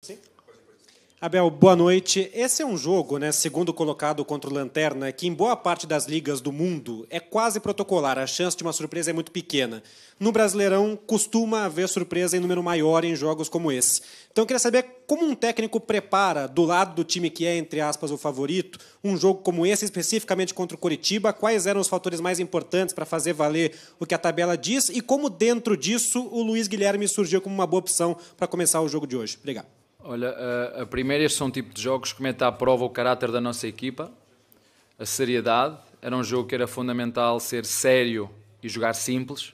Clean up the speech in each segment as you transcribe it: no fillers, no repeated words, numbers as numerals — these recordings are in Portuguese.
Sim. Abel, boa noite. Esse é um jogo, né, segundo colocado contra o Lanterna, que em boa parte das ligas do mundo é quase protocolar. A chance de uma surpresa é muito pequena. No Brasileirão, costuma haver surpresa em número maior em jogos como esse. Então, eu queria saber como um técnico prepara, do lado do time que é, entre aspas, o favorito, um jogo como esse, especificamente contra o Coritiba. Quais eram os fatores mais importantes para fazer valer o que a tabela diz e como, dentro disso, o Luiz Guilherme surgiu como uma boa opção para começar o jogo de hoje. Obrigado. Olha, a primeira, estes são um tipo de jogos que mete à prova o caráter da nossa equipa, a seriedade. Era um jogo que era fundamental ser sério e jogar simples,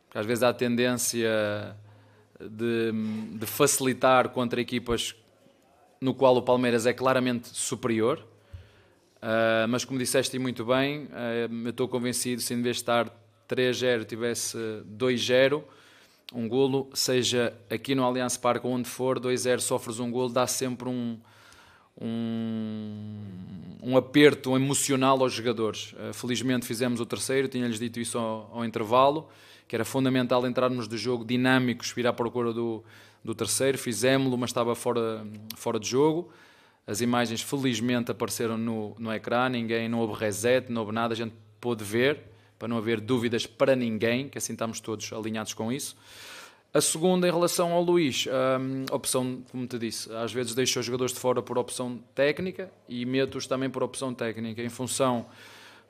porque às vezes há a tendência de facilitar contra equipas no qual o Palmeiras é claramente superior. Mas como disseste muito bem, eu estou convencido, se em vez de estar 3-0 tivesse 2-0, um golo, seja aqui no Allianz Parque ou onde for, 2-0 sofres um golo, dá sempre um aperto emocional aos jogadores. Felizmente fizemos o terceiro, tinha-lhes dito isso ao intervalo, que era fundamental entrarmos do jogo dinâmicos, vir à procura do terceiro, fizemos-lo, mas estava fora de jogo. As imagens felizmente apareceram no ecrã, não houve reset, não houve nada, a gente pôde ver, para não haver dúvidas para ninguém, que assim estamos todos alinhados com isso. A segunda, em relação ao Luís, opção, como te disse, às vezes deixo os jogadores de fora por opção técnica e meto-os também por opção técnica, em função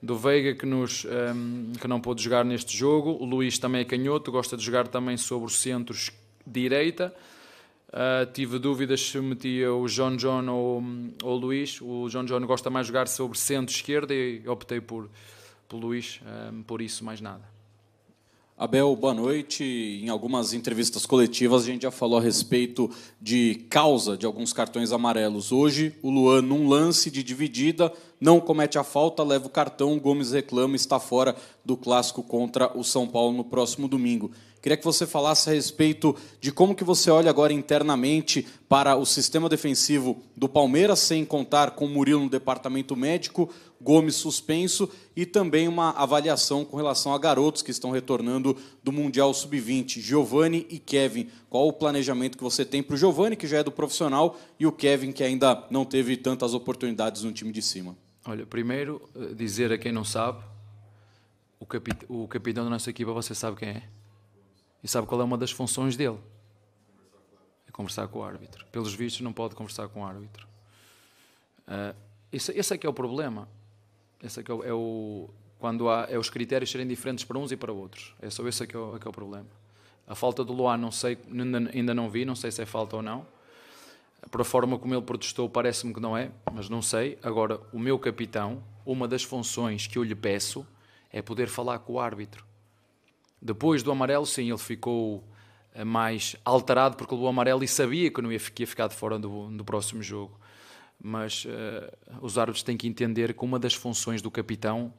do Veiga que não pôde jogar neste jogo. O Luís também é canhoto, gosta de jogar também sobre o centro-direita. Tive dúvidas se metia o John ou o Luís. O John gosta mais de jogar sobre centro-esquerda e optei por Luís, por isso, mais nada. Abel, boa noite. Em algumas entrevistas coletivas a gente já falou a respeito de causa de alguns cartões amarelos. Hoje o Luan, num lance de dividida, não comete a falta, leva o cartão, o Gomes reclama e está fora do clássico contra o São Paulo no próximo domingo. Queria que você falasse a respeito de como que você olha agora internamente para o sistema defensivo do Palmeiras, sem contar com o Murilo no departamento médico, Gomes suspenso e também uma avaliação com relação a garotos que estão retornando do Mundial Sub-20, Giovani e Kevin. Qual o planejamento que você tem para o Giovani, que já é do profissional, e o Kevin, que ainda não teve tantas oportunidades no time de cima? Olha, primeiro, dizer a quem não sabe, o capitão da nossa equipa, você sabe quem é? E sabe qual é uma das funções dele? É conversar com o árbitro. Pelos vistos, não pode conversar com o árbitro. Esse é que é o problema. Esse é que quando há os critérios serem diferentes para uns e para outros. É só esse que é o problema. A falta do Luan, não sei, ainda não vi, não sei se é falta ou não. Por a forma como ele protestou, parece-me que não é, mas não sei. Agora, o meu capitão, uma das funções que eu lhe peço é poder falar com o árbitro. Depois do amarelo, sim, ele ficou mais alterado porque levou o amarelo e sabia que não ia ficar de fora do próximo jogo. Mas os árbitros têm que entender que uma das funções do capitão,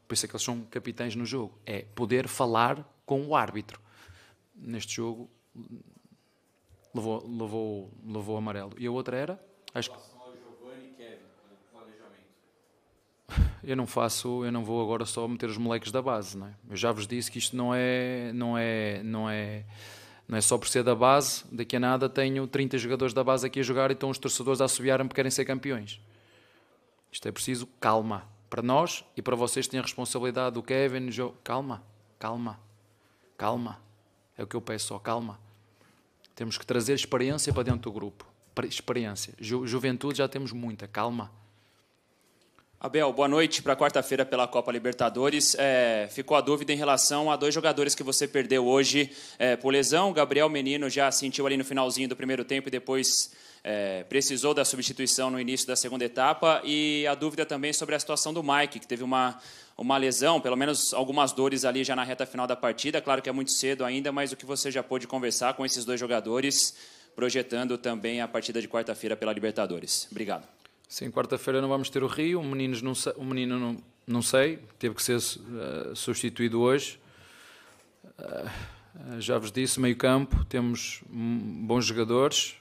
por isso é que eles são capitães no jogo, é poder falar com o árbitro. Neste jogo levou o amarelo. E a outra era? Acho que eu não vou agora só meter os moleques da base, não é? Eu já vos disse que isto não é só por ser da base. Daqui a nada tenho 30 jogadores da base aqui a jogar e estão os torcedores a assobiarem porque querem ser campeões. Isto é preciso calma. Para nós e para vocês que têm a responsabilidade do Kevin, calma. É o que eu peço, só calma. Temos que trazer experiência para dentro do grupo. Experiência. Juventude já temos muita, calma. Abel, boa noite para quarta-feira pela Copa Libertadores. Ficou a dúvida em relação a dois jogadores que você perdeu hoje por lesão. O Gabriel Menino já sentiu ali no finalzinho do primeiro tempo e depois precisou da substituição no início da segunda etapa. E a dúvida também sobre a situação do Mike, que teve uma lesão, pelo menos algumas dores ali já na reta final da partida. Claro que é muito cedo ainda, mas o que você já pôde conversar com esses dois jogadores, projetando também a partida de quarta-feira pela Libertadores. Obrigado. Sim, quarta-feira não vamos ter o Rio, o menino não sei, teve que ser substituído hoje. Já vos disse, meio campo, temos bons jogadores.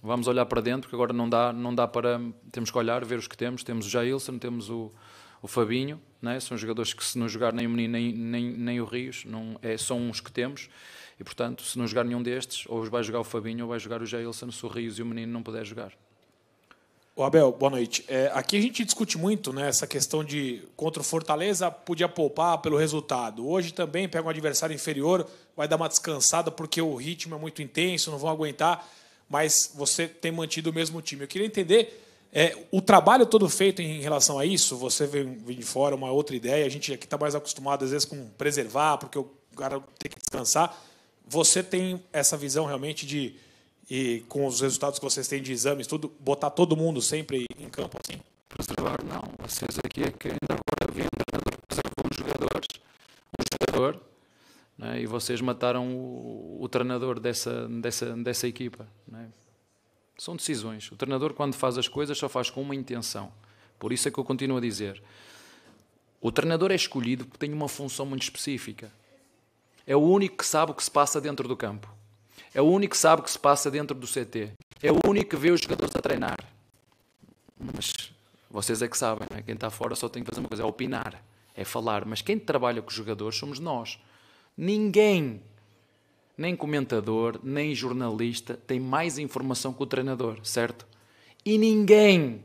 Vamos olhar para dentro, porque agora não dá para... Temos que olhar, ver os que temos. Temos o Jailson, temos o Fabinho, né? São jogadores que se não jogar nem o menino nem o Rios, são uns que temos. E, portanto, se não jogar nenhum destes, ou vai jogar o Fabinho ou vai jogar o Jailson, se o Rios e o Menino não puder jogar. Ô Abel, boa noite. Aqui a gente discute muito, né, essa questão de contra o Fortaleza podia poupar pelo resultado. Hoje também pega um adversário inferior, vai dar uma descansada porque o ritmo é muito intenso, não vão aguentar, mas você tem mantido o mesmo time. Eu queria entender o trabalho todo feito em relação a isso. Você vem de fora, uma outra ideia. A gente aqui está mais acostumado, às vezes, com preservar, porque o cara tem que descansar. Você tem essa visão realmente de... E com os resultados que vocês têm de exames, tudo, botar todo mundo sempre em campo assim? Preservar, não. Vocês aqui é que ainda agora vêm um treinador que preserva um jogador, né? E vocês mataram o treinador dessa equipa. Né? São decisões. O treinador, quando faz as coisas, só faz com uma intenção. Por isso é que eu continuo a dizer. O treinador é escolhido porque tem uma função muito específica. É o único que sabe o que se passa dentro do campo. É o único que sabe o que se passa dentro do CT. É o único que vê os jogadores a treinar. Mas vocês é que sabem, né? Quem está fora só tem que fazer uma coisa, é opinar, é falar. Mas quem trabalha com os jogadores somos nós. Ninguém, nem comentador, nem jornalista, tem mais informação que o treinador, certo? E ninguém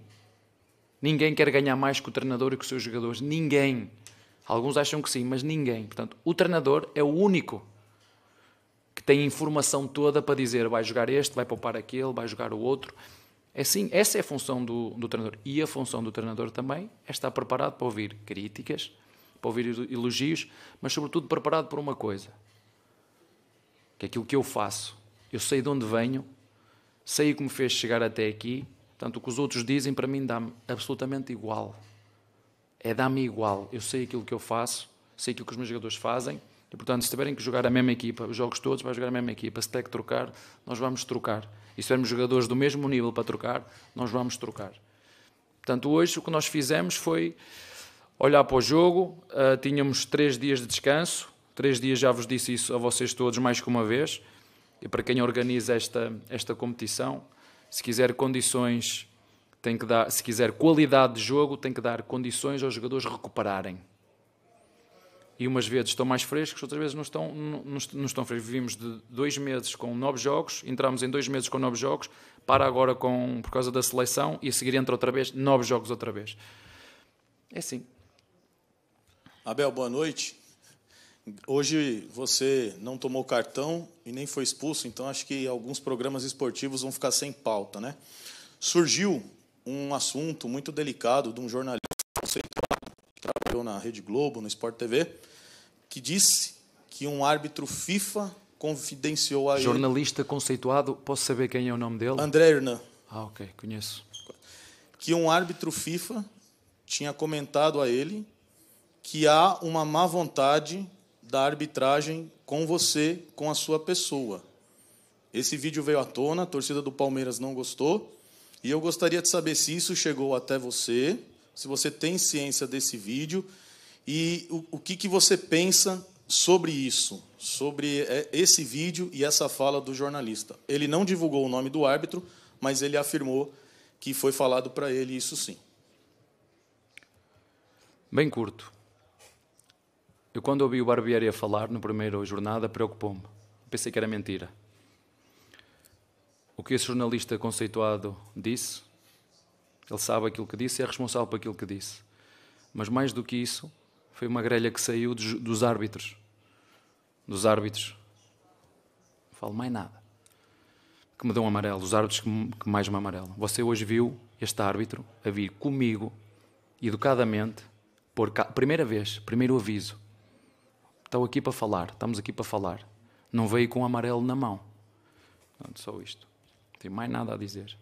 quer ganhar mais que o treinador e que os seus jogadores. Ninguém. Alguns acham que sim, mas ninguém. Portanto, o treinador é o único que tem a informação toda para dizer vai jogar este, vai poupar aquele, vai jogar o outro. É assim, essa é a função do treinador. E a função do treinador também é estar preparado para ouvir críticas, para ouvir elogios, mas sobretudo preparado por uma coisa, que é aquilo que eu faço. Eu sei de onde venho, sei o que me fez chegar até aqui, portanto o que os outros dizem para mim dá-me absolutamente igual. Dá-me igual. Eu sei aquilo que eu faço, sei aquilo que os meus jogadores fazem, e, portanto, se tiverem que jogar a mesma equipa, os jogos todos, vai jogar a mesma equipa. Se tiver que trocar, nós vamos trocar. E se tivermos jogadores do mesmo nível para trocar, nós vamos trocar. Portanto, hoje o que nós fizemos foi olhar para o jogo. Tínhamos 3 dias de descanso. 3 dias, já vos disse isso a vocês todos mais que uma vez. E para quem organiza esta competição, se quiser condições, tem que dar, se quiser qualidade de jogo, tem que dar condições aos jogadores recuperarem. E umas vezes estão mais frescos, outras vezes não estão frescos. Vivimos de 2 meses com 9 jogos, entramos em 2 meses com 9 jogos, para agora por causa da seleção, e a seguir entra outra vez, 9 jogos outra vez. É assim. Abel, boa noite. Hoje você não tomou cartão e nem foi expulso, então acho que alguns programas esportivos vão ficar sem pauta, né? Surgiu um assunto muito delicado de um jornalista conceituado que trabalhou na Rede Globo, no Sport TV, que disse que um árbitro FIFA confidenciou a ele... Jornalista conceituado, posso saber quem é o nome dele? André Hernan. Ah, ok, conheço. Que um árbitro FIFA tinha comentado a ele que há uma má vontade da arbitragem com você, com a sua pessoa. Esse vídeo veio à tona, a torcida do Palmeiras não gostou, e eu gostaria de saber se isso chegou até você, se você tem ciência desse vídeo, e o que você pensa sobre isso, sobre esse vídeo e essa fala do jornalista. Ele não divulgou o nome do árbitro, mas ele afirmou que foi falado para ele isso sim. Bem curto. Eu, quando ouvi o Barbieri a falar no primeiro jornada, preocupou-me. Pensei que era mentira. O que esse jornalista conceituado disse, ele sabe aquilo que disse e é responsável por aquilo que disse. Mas mais do que isso, foi uma grelha que saiu dos árbitros. Dos árbitros. Não falo mais nada. Que me dão amarelo. Os árbitros que mais me amarelam. Você hoje viu este árbitro a vir comigo, educadamente, por primeira vez, primeiro aviso. Estou aqui para falar, estamos aqui para falar. Não veio com amarelo na mão. Portanto, só isto. Não tenho mais nada a dizer.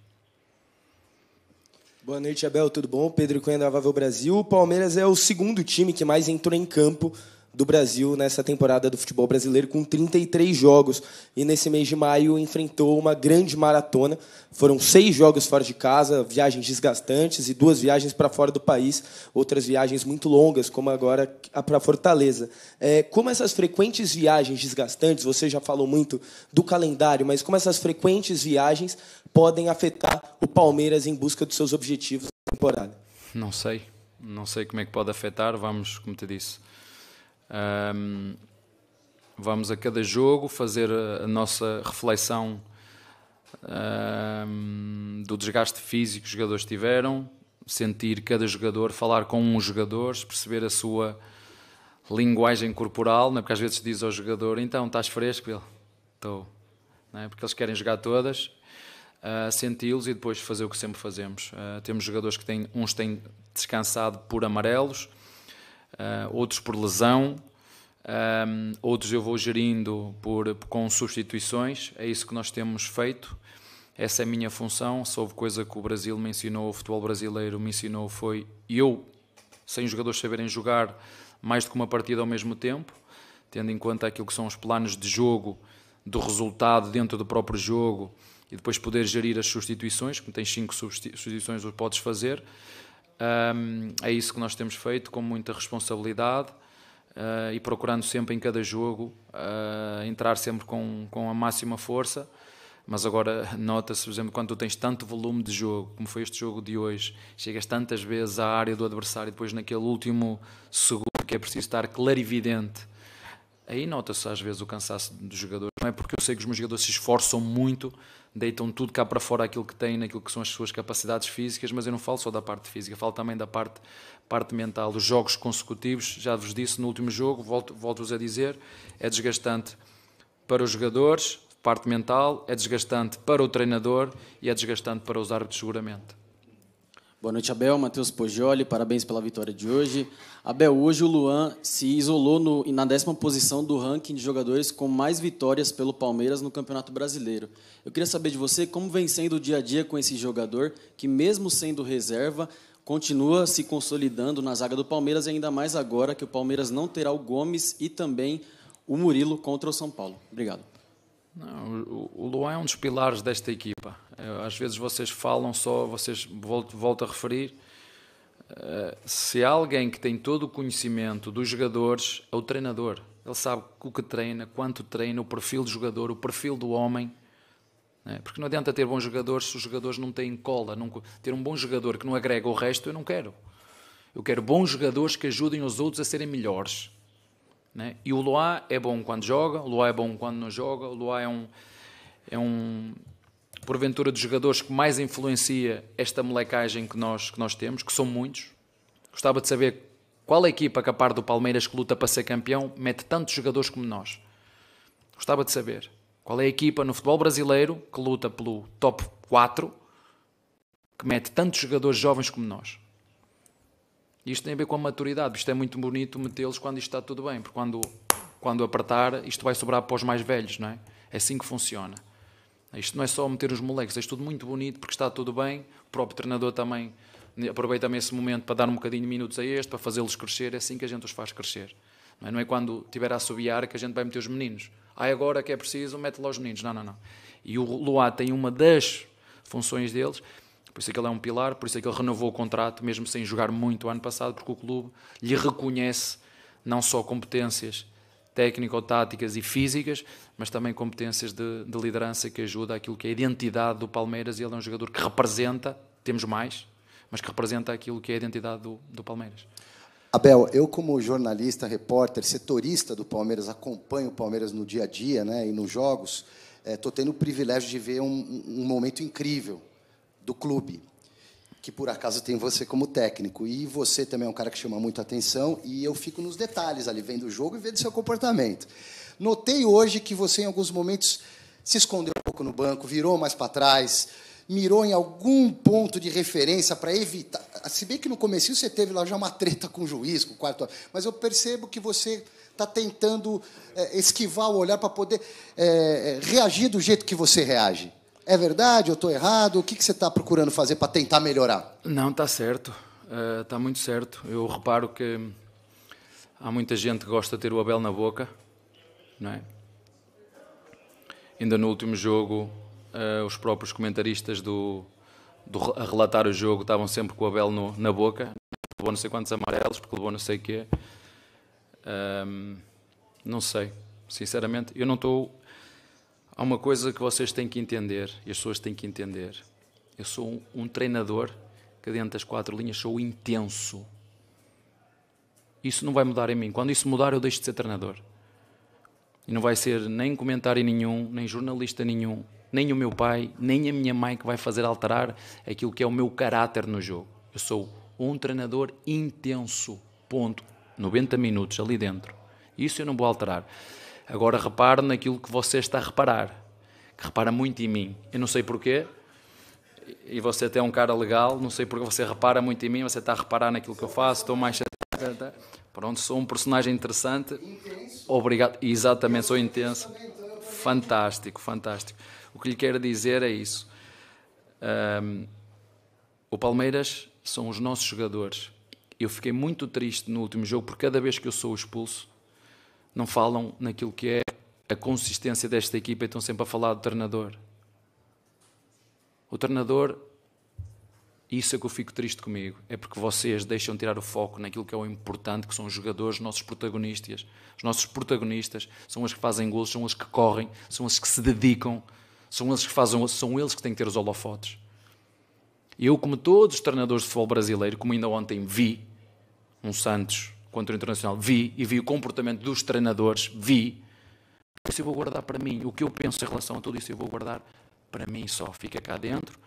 Boa noite, Abel, tudo bom? Pedro Cunha, da Avável Brasil. O Palmeiras é o segundo time que mais entrou em campo do Brasil nessa temporada do futebol brasileiro, com 33 jogos. E nesse mês de maio enfrentou uma grande maratona. Foram 6 jogos fora de casa, viagens desgastantes e 2 viagens para fora do país, outras viagens muito longas, como agora para Fortaleza. Como essas frequentes viagens desgastantes, você já falou muito do calendário, mas como essas frequentes viagens podem afetar o Palmeiras em busca dos seus objetivos da temporada? Não sei. Não sei como é que pode afetar. Vamos, como te disse... Vamos a cada jogo fazer a nossa reflexão do desgaste físico que os jogadores tiveram, sentir cada jogador, falar com os jogadores, perceber a sua linguagem corporal, não é? Porque às vezes se diz ao jogador, então, estás fresco? Ele, estou. Não é? Porque eles querem jogar todas, senti-los e depois fazer o que sempre fazemos. Temos jogadores que uns têm descansado por amarelos, outros por lesão, outros eu vou gerindo com substituições. É isso que nós temos feito. Essa é a minha função. Se houve coisa que o Brasil me ensinou, o futebol brasileiro me ensinou, foi eu, sem os jogadores saberem jogar mais do que uma partida ao mesmo tempo, tendo em conta aquilo que são os planos de jogo, do resultado dentro do próprio jogo, e depois poder gerir as substituições, como tens 5 substituições, o podes fazer. É isso que nós temos feito, com muita responsabilidade, e procurando sempre em cada jogo entrar sempre com a máxima força. Mas agora nota-se, por exemplo, quando tu tens tanto volume de jogo, como foi este jogo de hoje, chegas tantas vezes à área do adversário e depois naquele último segundo que é preciso estar clarividente, aí nota-se às vezes o cansaço dos jogadores. Não é porque eu sei que os meus jogadores se esforçam muito, deitam tudo cá para fora aquilo que têm, naquilo que são as suas capacidades físicas, mas eu não falo só da parte física, falo também da parte mental. Os jogos consecutivos, já vos disse no último jogo, volto-vos a dizer, é desgastante para os jogadores, parte mental, é desgastante para o treinador e é desgastante para os árbitros seguramente. Boa noite, Abel. Matheus Poggioli, parabéns pela vitória de hoje. Abel, hoje o Luan se isolou na 10ª posição do ranking de jogadores com mais vitórias pelo Palmeiras no Campeonato Brasileiro. Eu queria saber de você como vem sendo o dia a dia com esse jogador que, mesmo sendo reserva, continua se consolidando na zaga do Palmeiras, e ainda mais agora que o Palmeiras não terá o Gomes e também o Murilo contra o São Paulo. Obrigado. Não, o Luan é um dos pilares desta equipa. Às vezes vocês falam só, volto a referir, se há alguém que tem todo o conhecimento dos jogadores, é o treinador. Ele sabe o que treina, quanto treina, o perfil do jogador, o perfil do homem. Porque não adianta ter bons jogadores se os jogadores não têm cola. Ter um bom jogador que não agrega o resto, eu não quero. Eu quero bons jogadores que ajudem os outros a serem melhores. E o Luan é bom quando joga, o Luan é bom quando não joga, o Luan é um porventura dos jogadores que mais influencia esta molecagem que nós temos, que são muitos. Gostava de saber qual é a equipa que, a par do Palmeiras, que luta para ser campeão, mete tantos jogadores como nós. Gostava de saber qual é a equipa no futebol brasileiro que luta pelo top 4, que mete tantos jogadores jovens como nós. Isto tem a ver com a maturidade. Isto é muito bonito metê-los quando isto está tudo bem, porque quando apertar, isto vai sobrar para os mais velhos, não é? É assim que funciona. Isto não é só meter os moleques, é tudo muito bonito porque está tudo bem. O próprio treinador também aproveita esse momento para dar um bocadinho de minutos a este, para fazê-los crescer. É assim que a gente os faz crescer. Não é quando estiver a assobiar que a gente vai meter os meninos. Agora que é preciso, mete lá os meninos. Não. E o Luan tem uma das funções deles. Por isso é que ele é um pilar, por isso é que ele renovou o contrato, mesmo sem jogar muito o ano passado, porque o clube lhe reconhece não só competências técnico-táticas e físicas, mas também competências de liderança que ajuda aquilo que é a identidade do Palmeiras, e ele é um jogador que representa, temos mais, mas que representa aquilo que é a identidade do Palmeiras. Abel, eu como jornalista, repórter, setorista do Palmeiras, acompanho o Palmeiras no dia a dia, né, e nos jogos, estou tendo o privilégio de ver um momento incrível do clube, que por acaso tem você como técnico, e você também é um cara que chama muito atenção, e eu fico nos detalhes ali, vendo o jogo e vendo seu comportamento. Notei hoje que você, em alguns momentos, se escondeu um pouco no banco, virou mais para trás, mirou em algum ponto de referência para evitar... Se bem que no comecinho você teve lá já uma treta com o juiz, com o quarto... Mas eu percebo que você está tentando esquivar o olhar para poder reagir do jeito que você reage. É verdade? Eu estou errado? O que você está procurando fazer para tentar melhorar? Não, está certo. Está muito certo. Eu reparo que há muita gente que gosta de ter o Abel na boca, não é? Ainda no último jogo, os próprios comentaristas a relatar o jogo estavam sempre com o Abel na boca. Levou não sei quantos amarelos, porque levou não sei o quê. Não sei. Sinceramente, eu não estou... Há uma coisa que vocês têm que entender, e as pessoas têm que entender. Eu sou um treinador que, dentro das 4 linhas, sou intenso. Isso não vai mudar em mim. Quando isso mudar, eu deixo de ser treinador. E não vai ser nem comentário nenhum, nem jornalista nenhum, nem o meu pai, nem a minha mãe que vai fazer alterar aquilo que é o meu caráter no jogo. Eu sou um treinador intenso, ponto. 90 minutos ali dentro. Isso eu não vou alterar. Agora repare naquilo que você está a reparar, que repara muito em mim. Eu não sei porquê, e você até é um cara legal, não sei porque você repara muito em mim, você está a reparar naquilo que eu faço, estou mais chateado. Pronto, sou um personagem interessante. Obrigado. Exatamente, sou intenso. Fantástico, fantástico. O que lhe quero dizer é isso. O Palmeiras são os nossos jogadores. Eu fiquei muito triste no último jogo, porque cada vez que eu sou expulso, não falam naquilo que é a consistência desta equipa e estão sempre a falar do treinador. O treinador, isso é que eu fico triste comigo, é porque vocês deixam tirar o foco naquilo que é o importante, que são os jogadores, os nossos protagonistas. Os nossos protagonistas são os que fazem gols, são os que correm, são os que se dedicam, são eles que fazem, são eles que têm que ter os holofotes. Eu, como todos os treinadores de futebol brasileiro, como ainda ontem vi, um Santos contra o Internacional, vi o comportamento dos treinadores, isso eu vou guardar para mim. O que eu penso em relação a tudo isso eu vou guardar para mim só. Fica cá dentro.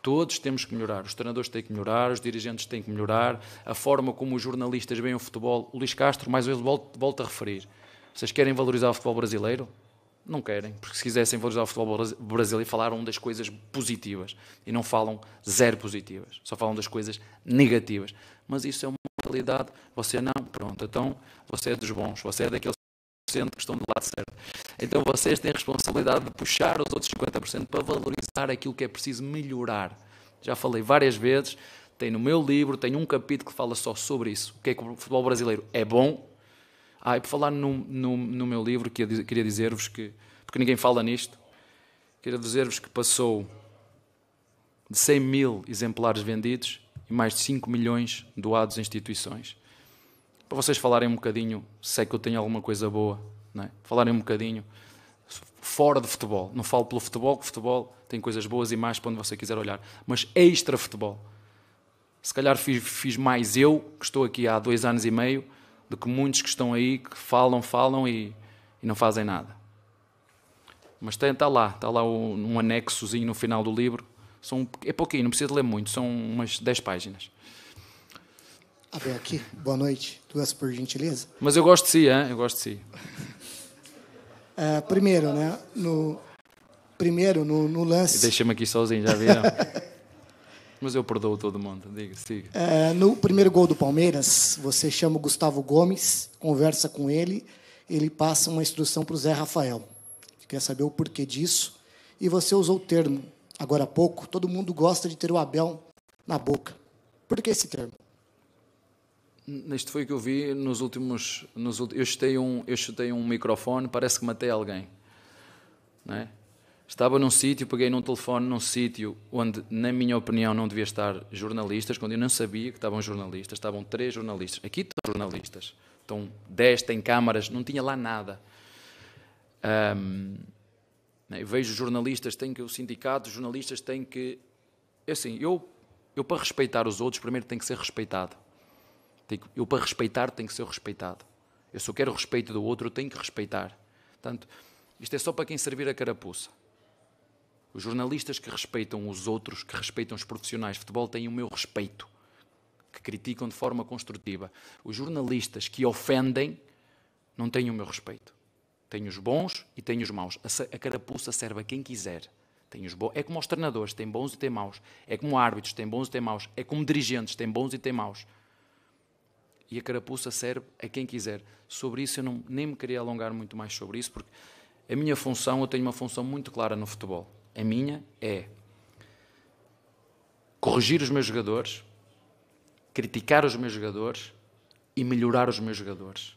Todos temos que melhorar. Os treinadores têm que melhorar, os dirigentes têm que melhorar, a forma como os jornalistas veem o futebol. O Luís Castro, mais uma vez, volta a referir. Vocês querem valorizar o futebol brasileiro? Não querem, porque se quisessem valorizar o futebol brasileiro, falaram das coisas positivas e não falam zero positivas, só falam das coisas negativas. Mas isso é uma realidade. Você não, pronto, então você é dos bons, você é daqueles 50% que estão do lado certo. Então vocês têm a responsabilidade de puxar os outros 50% para valorizar aquilo que é preciso melhorar. Já falei várias vezes, tem no meu livro, tem um capítulo que fala só sobre isso. O que é que o futebol brasileiro é bom. E por falar no meu livro, queria dizer-vos que, porque ninguém fala nisto, queria dizer-vos que passou de 100 mil exemplares vendidos e mais de 5 milhões doados a instituições. Para vocês falarem um bocadinho, se é que eu tenho alguma coisa boa, não é? Falarem um bocadinho fora de futebol. Não falo pelo futebol, que o futebol tem coisas boas e más para onde você quiser olhar, mas extra futebol. Se calhar fiz mais eu, que estou aqui há 2 anos e meio, do que muitos que estão aí, que falam e não fazem nada. Mas está lá um anexozinho no final do livro. É pouquinho, não precisa ler muito, são umas 10 páginas. Abel aqui, boa noite, 2 por gentileza. Mas eu gosto de si, hein? Eu gosto de si. Primeiro, né, no lance... Deixa-me aqui sozinho, já viram? Mas eu perdoo todo mundo, siga. No primeiro gol do Palmeiras, você chama o Gustavo Gomes, conversa com ele, ele passa uma instrução para o Zé Rafael. Quer saber o porquê disso? E você usou o termo, agora há pouco, todo mundo gosta de ter o Abel na boca. Por que esse termo? Isto foi o que eu vi nos últimos eu chutei um microfone, parece que matei alguém. Não é? Estava num sítio, peguei num telefone num sítio onde, na minha opinião, não devia estar jornalistas, quando eu não sabia que estavam jornalistas. Estavam 3 jornalistas. Aqui estão jornalistas. Estão 10, têm câmaras, não tinha lá nada. Eu vejo jornalistas, o sindicato, os jornalistas têm que... Assim, eu para respeitar os outros, primeiro tenho que ser respeitado. Eu para respeitar tenho que ser respeitado. Eu se eu quero o respeito do outro, eu tenho que respeitar. Portanto, isto é só para quem servir a carapuça. Os jornalistas que respeitam os outros, que respeitam os profissionais de futebol, têm o meu respeito, que criticam de forma construtiva. Os jornalistas que ofendem não têm o meu respeito. Tenho os bons e tenho os maus. A carapuça serve a quem quiser. É como os treinadores, tem bons e tem maus. É como árbitros, tem bons e tem maus. É como dirigentes, tem bons e tem maus. E a carapuça serve a quem quiser. Sobre isso eu nem me queria alongar muito mais sobre isso, porque a minha função, eu tenho uma função muito clara no futebol. A minha é corrigir os meus jogadores, criticar os meus jogadores e melhorar os meus jogadores.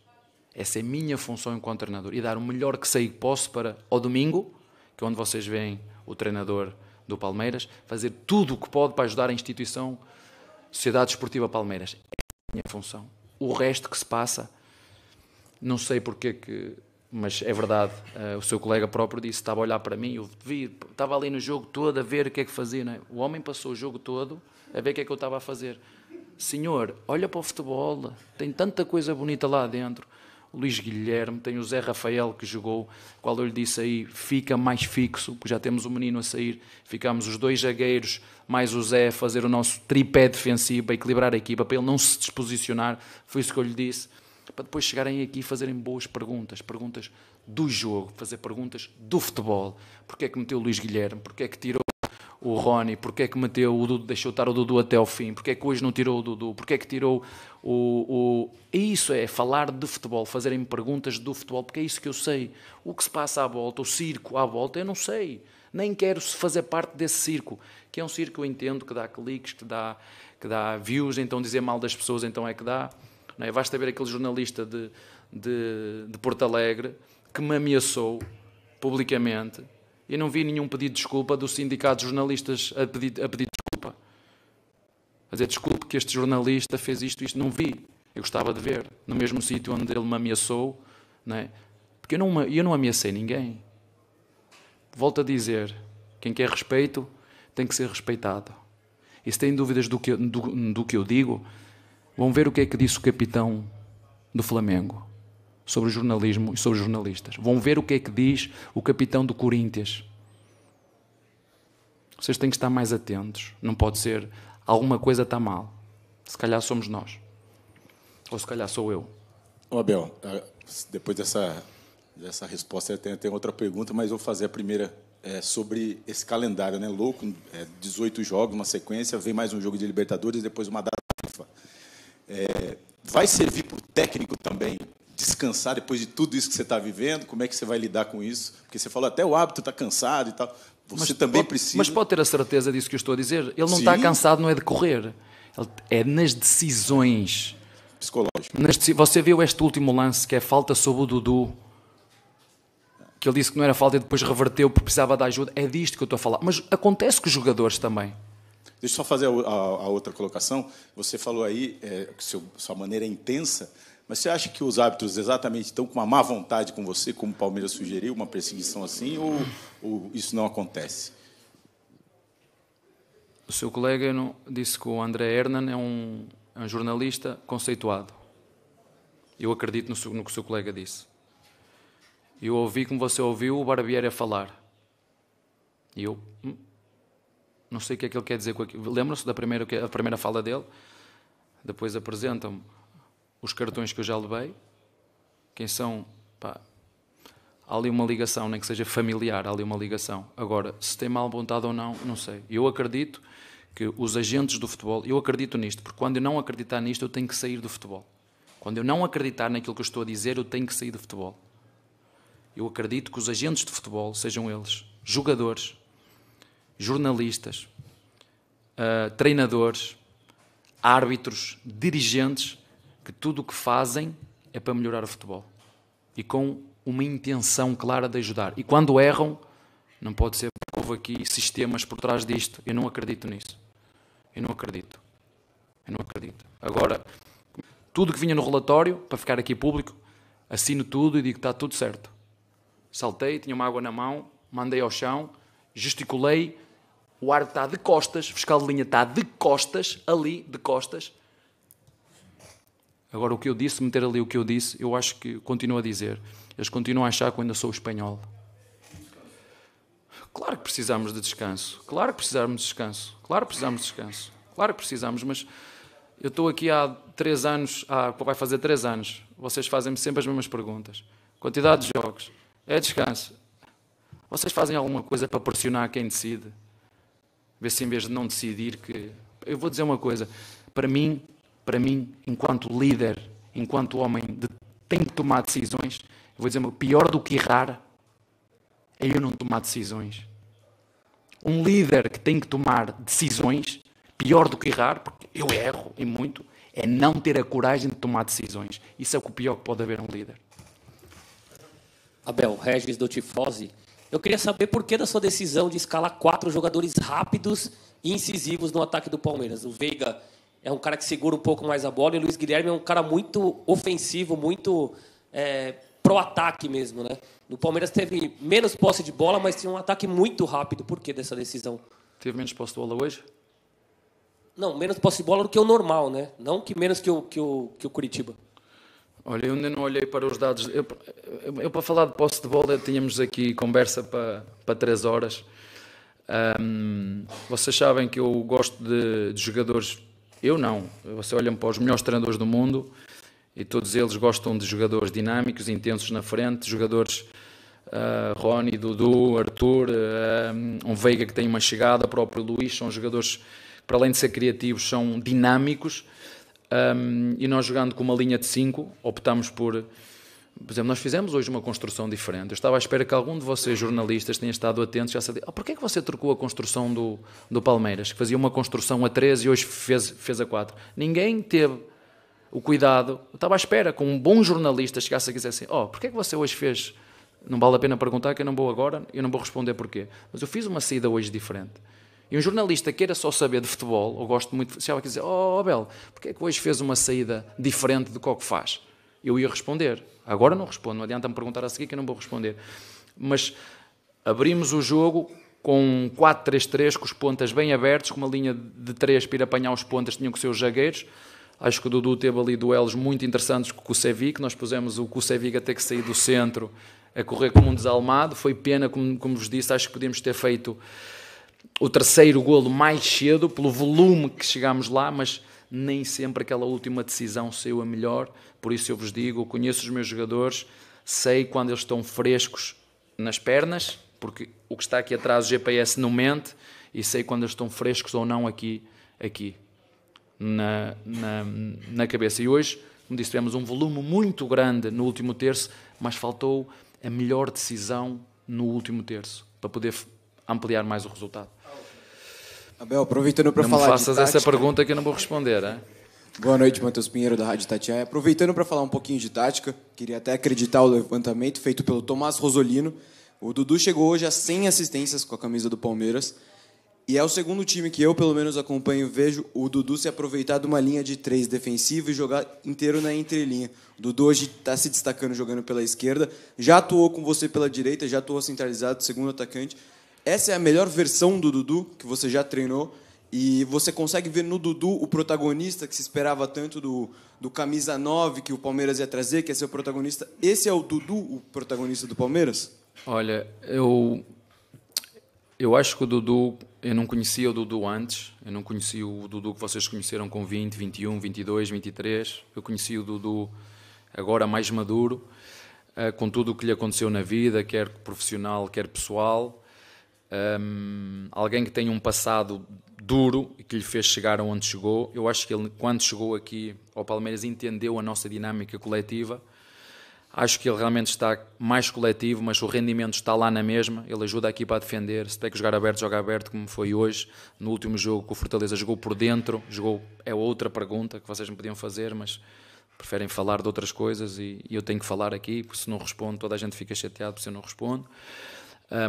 Essa é a minha função enquanto treinador. E dar o melhor que sei que posso para, ao domingo, que é onde vocês veem o treinador do Palmeiras, fazer tudo o que pode para ajudar a instituição Sociedade Desportiva Palmeiras. É a minha função. O resto que se passa, não sei porque que... Mas é verdade, o seu colega próprio disse, estava a olhar para mim, eu estava ali no jogo todo a ver o que é que fazia. Não é? O homem passou o jogo todo a ver o que é que eu estava a fazer. Senhor, olha para o futebol, tem tanta coisa bonita lá dentro. o Luís Guilherme, tem o Zé Rafael que jogou, qual eu lhe disse aí, fica mais fixo, porque já temos o menino a sair, ficamos os 2 zagueiros, mais o Zé a fazer o nosso tripé defensivo, para equilibrar a equipa, para ele não se desposicionar, foi isso que eu lhe disse, para depois chegarem aqui e fazerem boas perguntas do jogo, fazer perguntas do futebol. Porque é que meteu o Luís Guilherme? Porque é que tirou o Rony? Porque é que meteu o Dudu, deixou estar o Dudu até ao fim? Porque é que hoje não tirou o Dudu? Porque é que tirou o... Isso é falar de futebol, fazerem perguntas do futebol, porque é isso que eu sei. O que se passa à volta, o circo à volta, eu não sei. Nem quero fazer parte desse circo, que é um circo que eu entendo, que dá cliques, que dá views, então dizer mal das pessoas, então é que dá. Não é? Basta ver aquele jornalista de Porto Alegre que me ameaçou publicamente e não vi nenhum pedido de desculpa do sindicato de jornalistas a pedir desculpa. A dizer, desculpe que este jornalista fez isto, não vi. Eu gostava de ver, no mesmo sítio onde ele me ameaçou, não é? Porque eu não ameacei ninguém. Volto a dizer, quem quer respeito tem que ser respeitado. E se têm dúvidas do que eu digo, vão ver o que é que disse o capitão do Flamengo sobre o jornalismo e sobre os jornalistas. Vão ver o que é que diz o capitão do Corinthians. Vocês têm que estar mais atentos. Não pode ser, alguma coisa está mal. Se calhar somos nós. Ou se calhar sou eu. Ô Abel, depois dessa resposta, eu tenho outra pergunta, mas vou fazer a primeira sobre esse calendário, né? Louco, 18 jogos, uma sequência, vem mais um jogo de Libertadores, depois uma data FIFA. Vai servir para o técnico também descansar depois de tudo isso que você está vivendo? Como é que você vai lidar com isso? Porque você falou até o hábito está cansado e tal. Você também precisa... Mas pode ter a certeza disso que eu estou a dizer. Ele não está cansado, não é de correr. É nas decisões. Psicológico. Você viu este último lance, que é falta sobre o Dudu, que ele disse que não era falta e depois reverteu porque precisava de ajuda. É disto que eu estou a falar. Mas acontece com os jogadores também. Deixa eu só fazer a outra colocação. Você falou aí que sua maneira é intensa, mas você acha que os árbitros exatamente estão com uma má vontade com você, como o Palmeiras sugeriu, uma perseguição assim, ou isso não acontece? O seu colega disse que o André Hernan é um jornalista conceituado. Eu acredito no que o seu colega disse. Eu ouvi, como você ouviu, o Barbieri a falar. E eu não sei o que é que ele quer dizer com aquilo. Lembram-se da primeira fala dele? Depois apresentam-me os cartões que eu já levei. Quem são? Pá, há ali uma ligação, nem que seja familiar, há ali uma ligação. Agora, se tem mal vontade ou não, não sei. Eu acredito que os agentes do futebol, eu acredito nisto, porque quando eu não acreditar nisto, eu tenho que sair do futebol. Quando eu não acreditar naquilo que eu estou a dizer, eu tenho que sair do futebol. Eu acredito que os agentes de futebol, sejam eles jogadores, jornalistas, treinadores, árbitros, dirigentes, que tudo o que fazem é para melhorar o futebol. E com uma intenção clara de ajudar. E quando erram, não pode ser porque houve aqui sistemas por trás disto. Eu não acredito nisso. Eu não acredito. Agora, tudo que vinha no relatório, para ficar aqui público, assino tudo e digo que está tudo certo. Saltei, tinha uma água na mão, mandei ao chão, gesticulei, o árbitro está de costas, o fiscal de linha está de costas, ali, de costas. Agora, o que eu disse, meter ali o que eu disse, eu acho que continuo a dizer. Eles continuam a achar que eu ainda sou espanhol. Claro que precisamos de descanso. Claro que precisamos, mas eu estou aqui há 3 anos, vai fazer 3 anos. Vocês fazem-me sempre as mesmas perguntas. Quantidade de jogos. É descanso. Vocês fazem alguma coisa para pressionar quem decide? Ver se em vez de não decidir que... Eu vou dizer uma coisa. Para mim, enquanto líder, enquanto homem, tem que tomar decisões. Eu vou dizer, pior do que errar é eu não tomar decisões. Um líder que tem que tomar decisões, pior do que errar, porque eu erro e muito, é não ter a coragem de tomar decisões. Isso é o pior que pode haver um líder. Abel, Regis do Tifose, eu queria saber por que da sua decisão de escalar 4 jogadores rápidos e incisivos no ataque do Palmeiras. O Veiga é um cara que segura um pouco mais a bola e o Luís Guilherme é um cara muito ofensivo, muito pro-ataque mesmo, né? No Palmeiras teve menos posse de bola, mas tinha um ataque muito rápido. Por que dessa decisão? Teve menos posse de bola hoje? Não, menos posse de bola do que o normal, né? Não que menos que o Curitiba. Olha, eu ainda não olhei para os dados. Eu para falar de posse de bola, tínhamos aqui conversa para 3 horas. Vocês sabem que eu gosto de jogadores. Eu não. Vocês olham para os melhores treinadores do mundo e todos eles gostam de jogadores dinâmicos, intensos na frente, jogadores Rony, Dudu, Arthur, um Veiga que tem uma chegada, próprio Luís, são jogadores que, para além de ser criativos, são dinâmicos. E nós, jogando com uma linha de 5, optamos por exemplo, nós fizemos hoje uma construção diferente. Eu estava à espera que algum de vocês, jornalistas, tenha estado atentos, já sabia, porquê é que você trocou a construção do Palmeiras, que fazia uma construção a 3 e hoje fez a 4? Ninguém teve o cuidado. Eu estava à espera que um bom jornalista chegasse a dizer assim, porquê é que você hoje fez? Não vale a pena perguntar, que eu não vou agora, eu não vou responder porquê. Mas eu fiz uma saída hoje diferente. E um jornalista queira só saber de futebol, ou gosto muito, se ela quiser, Abel, porquê é que hoje fez uma saída diferente do que faz? Eu ia responder. Agora não respondo, não adianta me perguntar a seguir que eu não vou responder. Mas abrimos o jogo com um 4-3-3, com os pontas bem abertos, com uma linha de 3 para ir apanhar os pontas, tinham que ser os zagueiros. Acho que o Dudu teve ali duelos muito interessantes com o Kusevic, nós pusemos o Kusevic a ter que sair do centro, a correr como um desalmado. Foi pena, como vos disse, acho que podíamos ter feito o terceiro golo mais cedo, pelo volume que chegámos lá, mas nem sempre aquela última decisão saiu a melhor. Por isso eu vos digo, eu conheço os meus jogadores, sei quando eles estão frescos nas pernas, porque o que está aqui atrás, o GPS não mente, e sei quando eles estão frescos ou não aqui na cabeça. E hoje, como disse, tivemos um volume muito grande no último terço, mas faltou a melhor decisão no último terço, para poder ampliar mais o resultado. Abel, aproveitando para não falar me faças essa pergunta que eu não vou responder, hein? Boa noite, Matheus Pinheiro, da Rádio Itatiaia. Aproveitando para falar um pouquinho de tática, queria até acreditar o levantamento feito pelo Tomás Rosolino. O Dudu chegou hoje a 100 assistências com a camisa do Palmeiras, e é o segundo time que eu, pelo menos, acompanho e vejo o Dudu se aproveitar de uma linha de 3 defensiva e jogar inteiro na entrelinha. O Dudu hoje está se destacando jogando pela esquerda, já atuou com você pela direita, já atuou centralizado, segundo atacante. Essa é a melhor versão do Dudu que você já treinou, e você consegue ver no Dudu o protagonista que se esperava tanto do camisa 9 que o Palmeiras ia trazer, que ia ser o protagonista. Esse é o Dudu, o protagonista do Palmeiras? Olha, eu acho que o Dudu, eu não conhecia o Dudu antes, eu não conhecia o Dudu que vocês conheceram com 20, 21, 22, 23, eu conheci o Dudu agora mais maduro, com tudo o que lhe aconteceu na vida, quer profissional, quer pessoal. Alguém que tem um passado duro e que lhe fez chegar aonde chegou. Eu acho que ele, quando chegou aqui ao Palmeiras, entendeu a nossa dinâmica coletiva. Acho que ele realmente está mais coletivo, mas o rendimento está lá na mesma. Ele ajuda a equipa a defender. Se tem que jogar aberto, joga aberto, como foi hoje. No último jogo com o Fortaleza, jogou por dentro. É outra pergunta que vocês me podiam fazer, mas preferem falar de outras coisas e eu tenho que falar aqui, porque se não respondo, toda a gente fica chateado se eu não respondo.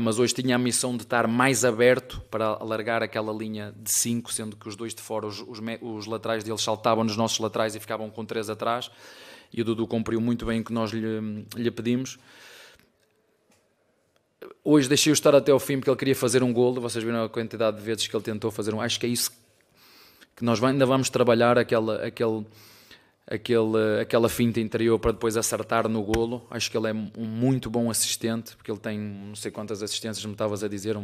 Mas hoje tinha a missão de estar mais aberto para alargar aquela linha de 5, sendo que os dois de fora, os laterais deles saltavam nos nossos laterais e ficavam com 3 atrás, e o Dudu cumpriu muito bem o que nós lhe pedimos. Hoje deixei-o estar até ao fim porque ele queria fazer um golo, vocês viram a quantidade de vezes que ele tentou fazer um. Acho que é isso que nós ainda vamos trabalhar, aquela finta interior para depois acertar no golo. Acho que ele é um muito bom assistente, porque ele tem não sei quantas assistências, me estavas a dizer,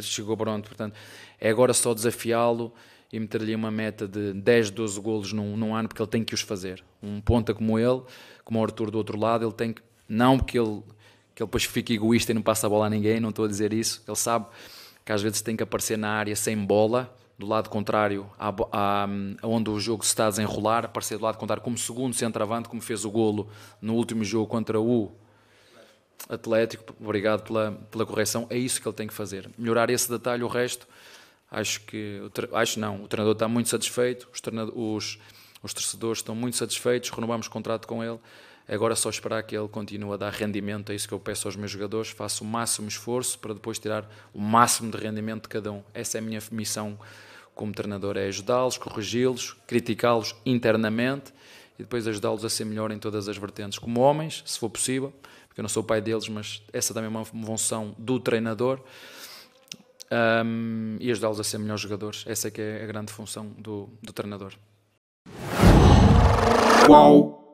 chegou pronto, portanto é agora só desafiá-lo e meter-lhe uma meta de 10, 12 golos num ano, porque ele tem que os fazer. Um ponta como ele, como o Arthur do outro lado, ele tem que, não que ele depois fique egoísta e não passe a bola a ninguém, não estou a dizer isso, ele sabe que às vezes tem que aparecer na área sem bola, do lado contrário, onde o jogo se está a desenrolar, aparecer do lado contrário como segundo centroavante, como fez o golo no último jogo contra o Atlético. Obrigado pela correção. É isso que ele tem que fazer. Melhorar esse detalhe, o resto, o treinador está muito satisfeito, os torcedores estão muito satisfeitos, renovamos o contrato com ele. Agora é só esperar que ele continue a dar rendimento, é isso que eu peço aos meus jogadores, faço o máximo esforço para depois tirar o máximo de rendimento de cada um. Essa é a minha missão como treinador, é ajudá-los, corrigi-los, criticá-los internamente e depois ajudá-los a ser melhor em todas as vertentes, como homens, se for possível, porque eu não sou o pai deles, mas essa também é uma função do treinador, e ajudá-los a ser melhores jogadores. Essa é que é a grande função do treinador. Uau!